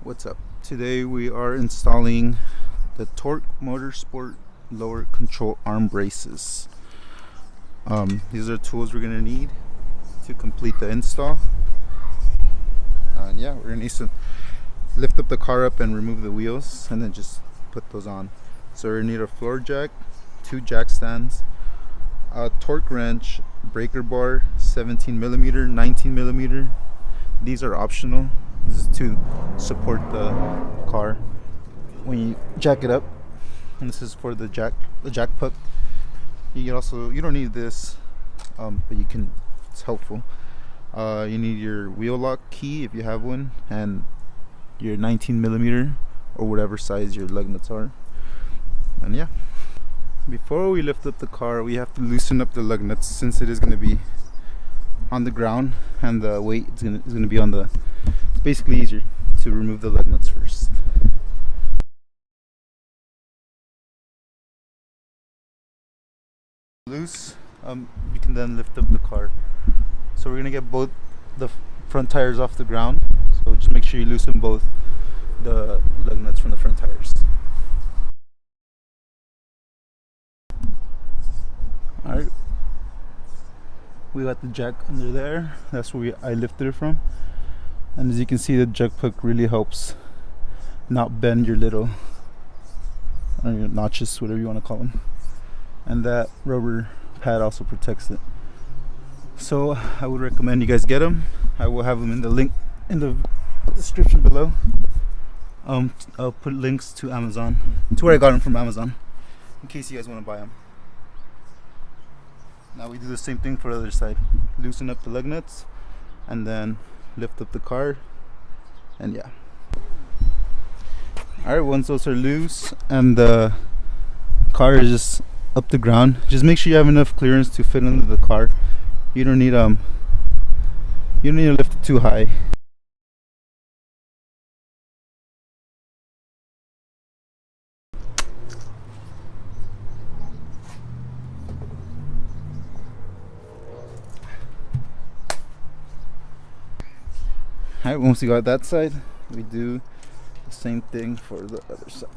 What's up? Today we are installing the Tork Motorsports Lower control arm braces. These are tools we're gonna need to complete the install. And yeah, we're gonna need to lift up the car up and remove the wheels and then just put those on. So we're gonna need a floor jack, 2 jack stands, a torque wrench, breaker bar, 17mm, 19mm. These are optional. This is to support the car when you jack it up, and this is for the jack puck. You don't need this, but it's helpful. You need your wheel lock key if you have one, and your 19mm or whatever size your lug nuts are. And yeah, before we lift up the car, we have to loosen up the lug nuts since it is going to be on the ground and the weight is going to be on the. It's basically easier to remove the lug nuts first. Loose, you can then lift up the car. So we're going to get both the front tires off the ground, so just make sure you loosen both the lug nuts from the front tires. Alright, we got the jack under there. That's where I lifted it from. And as you can see, the jack puck really helps not bend your little notches, whatever you want to call them. And that rubber pad also protects it. So I would recommend you guys get them. I will have them in the link in the description below. I'll put links to Amazon, to where I got them from Amazon, in case you guys want to buy them. Now we do the same thing for the other side. Loosen up the lug nuts and then lift up the car, and yeah. Alright, once those are loose and the car is just up the ground, just make sure you have enough clearance to fit under the car. You don't need to lift it too high. Alright, once we got that side, we do the same thing for the other side.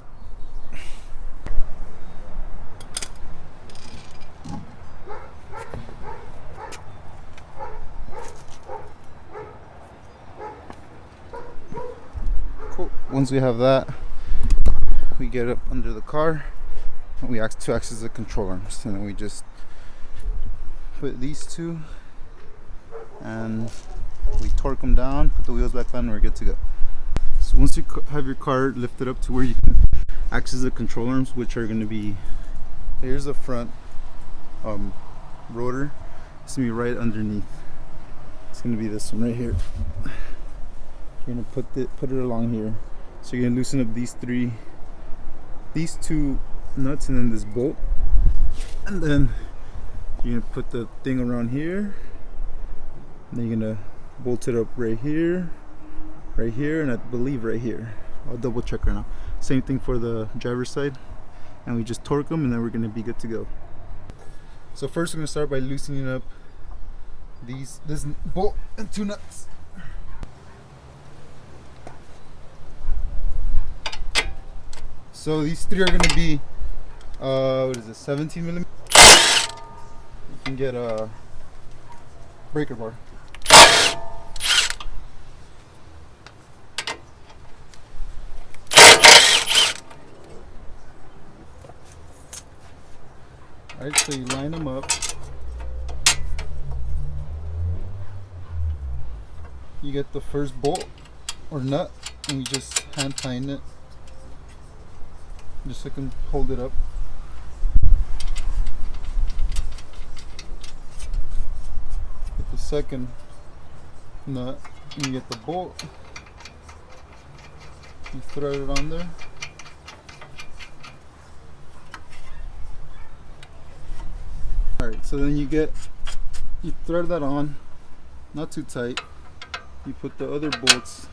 Cool. Once we have that, we get up under the car and we act to access the control arms, and then we just put these two and we torque them down, put the wheels back on, and we're good to go. So once you have your car lifted up to where you can access the control arms, which are going to be, here's the front rotor. It's going to be right underneath. It's going to be this one right here. You're going to put it along here. So you're going to loosen up these two nuts and then this bolt, and then you're going to put the thing around here, and then you're going to bolt it up right here, and I believe right here. I'll double check right now. Same thing for the driver's side, and we just torque them, and then we're going to be good to go. So first we're going to start by loosening up this bolt and 2 nuts. So these 3 are going to be 17mm. You can get a breaker bar. Alright, so you line them up. You get the first bolt or nut, and you just hand tighten it, just so you can hold it up. Get the second nut, and you get the bolt. You thread it on there. Alright, so then you thread that on, not too tight. You put the other bolts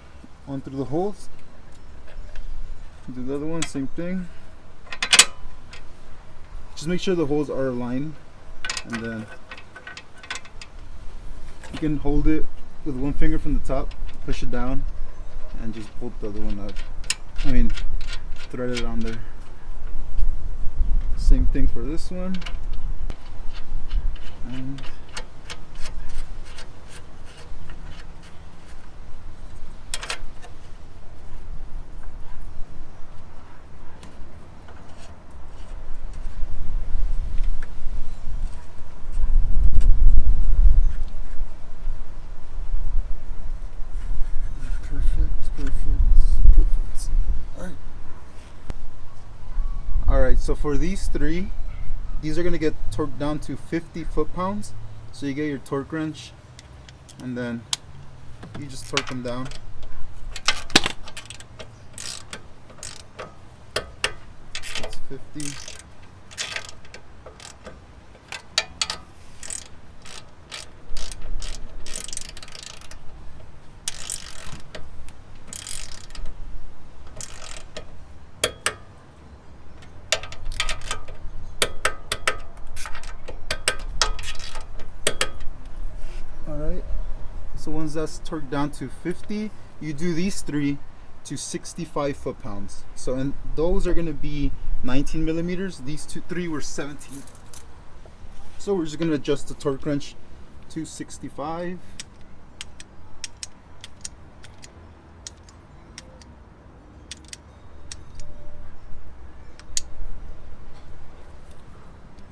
on through the holes. Do the other one, same thing. Just make sure the holes are aligned, and then you can hold it with one finger from the top, push it down, and just bolt the other one up. I mean, thread it on there. Same thing for this one. And perfect. Alright, so for these three, these are going to get torqued down to 50 foot-pounds. So you get your torque wrench, and then you just torque them down. That's 50. Alright, so once that's torqued down to 50, you do these three to 65 foot-pounds. So, and those are going to be 19 millimeters. These three were 17. So we're just going to adjust the torque wrench to 65.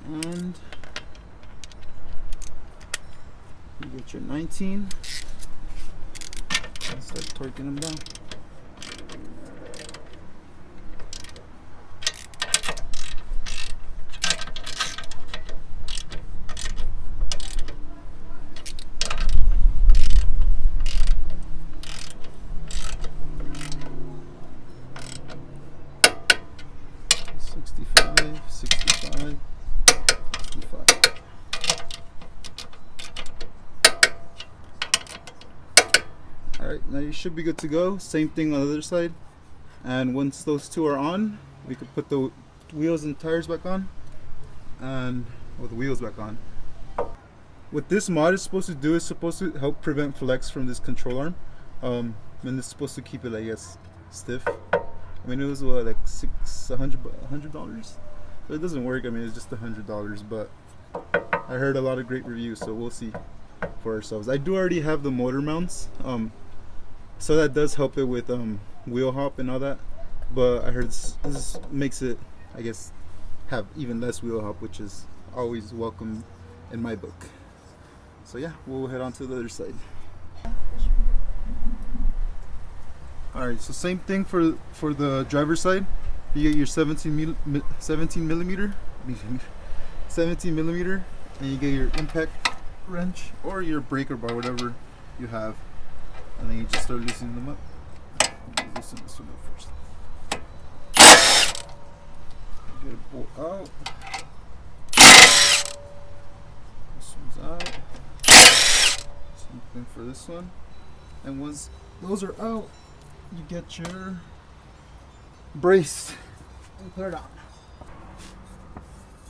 And you get your 19 and start torquing them down. Alright, now you should be good to go. Same thing on the other side. And once those two are on, we could put the wheels and tires back on. And with the wheels back on. What this mod is supposed to do is supposed to help prevent flex from this control arm. And it's supposed to keep it, I guess, stiff. I mean, it was what, like $100? So it doesn't work. I mean, it's just $100, but I heard a lot of great reviews, so we'll see for ourselves. I do already have the motor mounts, so that does help it with wheel hop and all that, but I heard this makes it, I guess, have even less wheel hop, which is always welcome in my book. So yeah, we'll head on to the other side. Alright, so same thing for the driver's side. You get your 17 millimeter, and you get your impact wrench or your breaker bar, whatever you have, and then you just start loosening them up. Loosen this one up first. Get a bolt out. This one's out. Same thing for this one. And once those are out, you get your brace and put it on.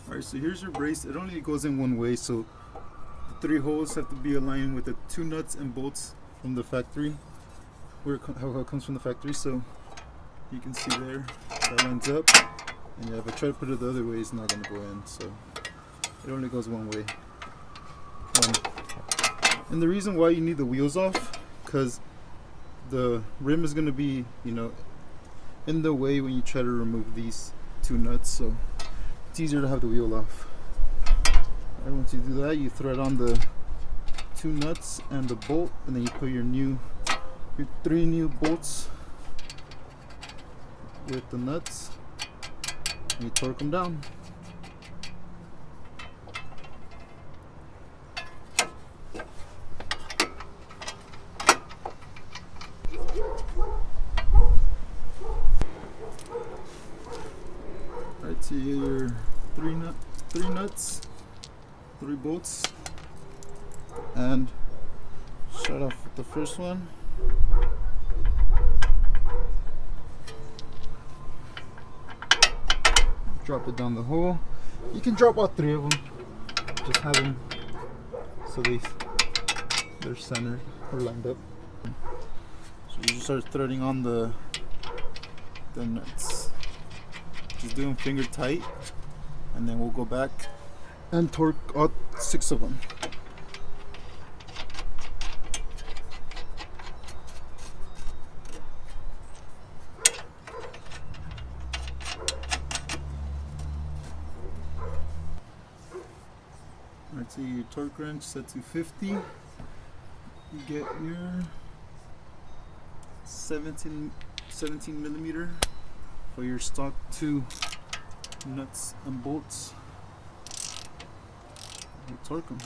Alright, so here's your brace. It only goes in one way, so the 3 holes have to be aligned with the 2 nuts and bolts from the factory, how it comes from the factory. So you can see there, that lines up, and yeah, if I try to put it the other way, it's not going to go in, so it only goes one way. And the reason why you need the wheels off, because the rim is going to be, you know, in the way when you try to remove these 2 nuts, so it's easier to have the wheel off. Alright, once you do that, you thread on the 2 nuts and the bolt, and then you put your 3 new bolts with the nuts, and you torque them down. Alright, so you get your 3 nuts, 3 bolts, and start off with the first one. Drop it down the hole. You can drop all 3 of them. Just have them so they're centered or lined up. So you just start threading on the nuts. Just do them finger tight, and then we'll go back and torque all 6 of them. Alright, so your torque wrench set to 50. You get your 17 millimeter for your stock 2 nuts and bolts. You torque them.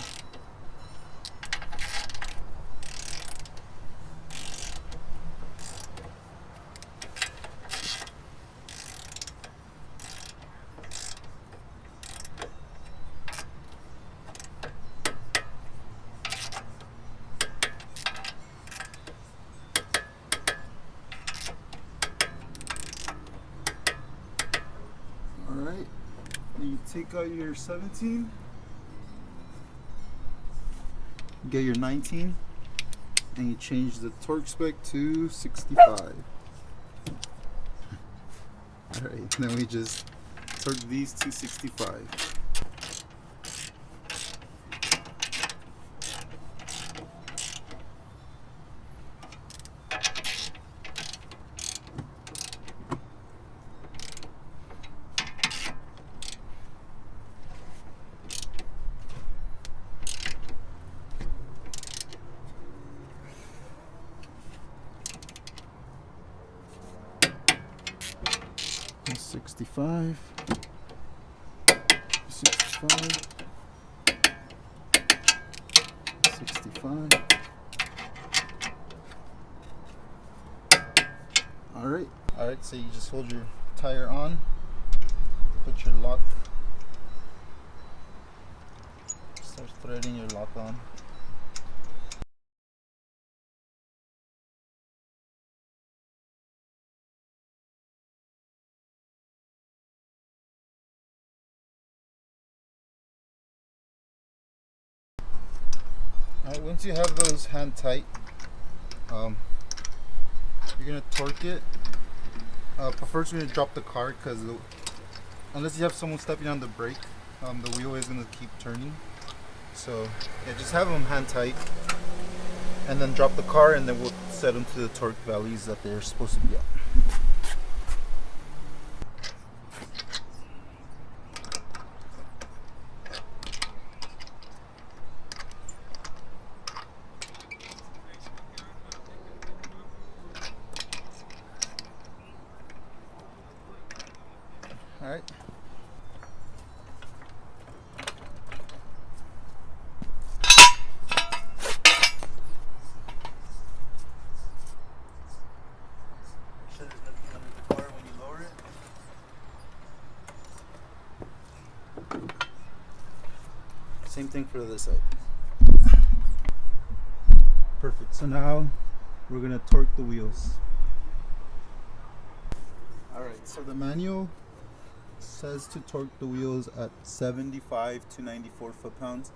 Alright, you take out your 17, get your 19, and you change the torque spec to 65. Alright, then we just torque these to 65. And 65, 65, 65. Alright, so you just hold your tire on, put your lock, start threading your lock on. Alright, once you have those hand tight, you're gonna torque it. But first, we're gonna drop the car because unless you have someone stepping on the brake, the wheel is gonna keep turning. So yeah, just have them hand tight, and then drop the car, and then we'll set them to the torque values that they're supposed to be at. Alright. Sure there's nothing under the car when you lower it. Same thing for the other side. Perfect. So now we're going to torque the wheels. Alright, so the manual says to torque the wheels at 75 to 94 foot-pounds,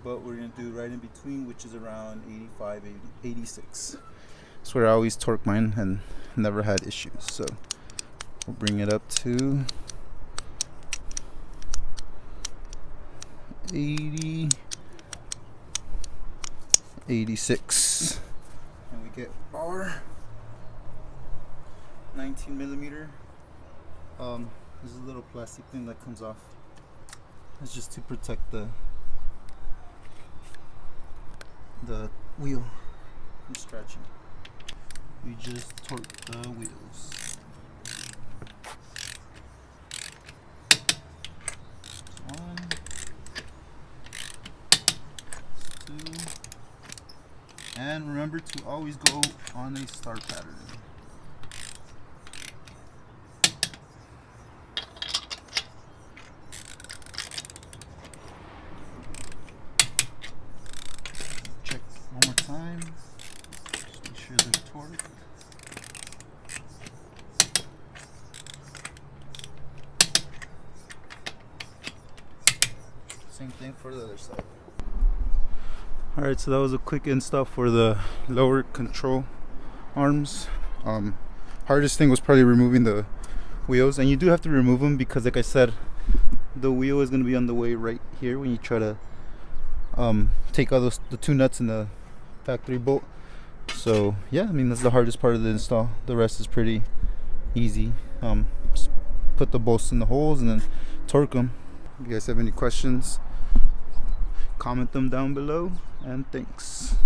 but we're going to do right in between, which is around 85, 86. That's where I always torque mine and never had issues. So we'll bring it up to 80, 86, and we get our 19 millimeter. There's a little plastic thing that comes off. It's just to protect the wheel from scratching. We just torque the wheels. One, two, and remember to always go on a star pattern. One more time, just make sure they're torqued. Same thing for the other side. Alright, so that was a quick install for the lower control arms. Hardest thing was probably removing the wheels, and you do have to remove them because, like I said, the wheel is going to be on the way right here when you try to take out the two nuts in the factory bolt. So yeah, I mean, that's the hardest part of the install. The rest is pretty easy. Just put the bolts in the holes and then torque them. If you guys have any questions, comment them down below, and thanks.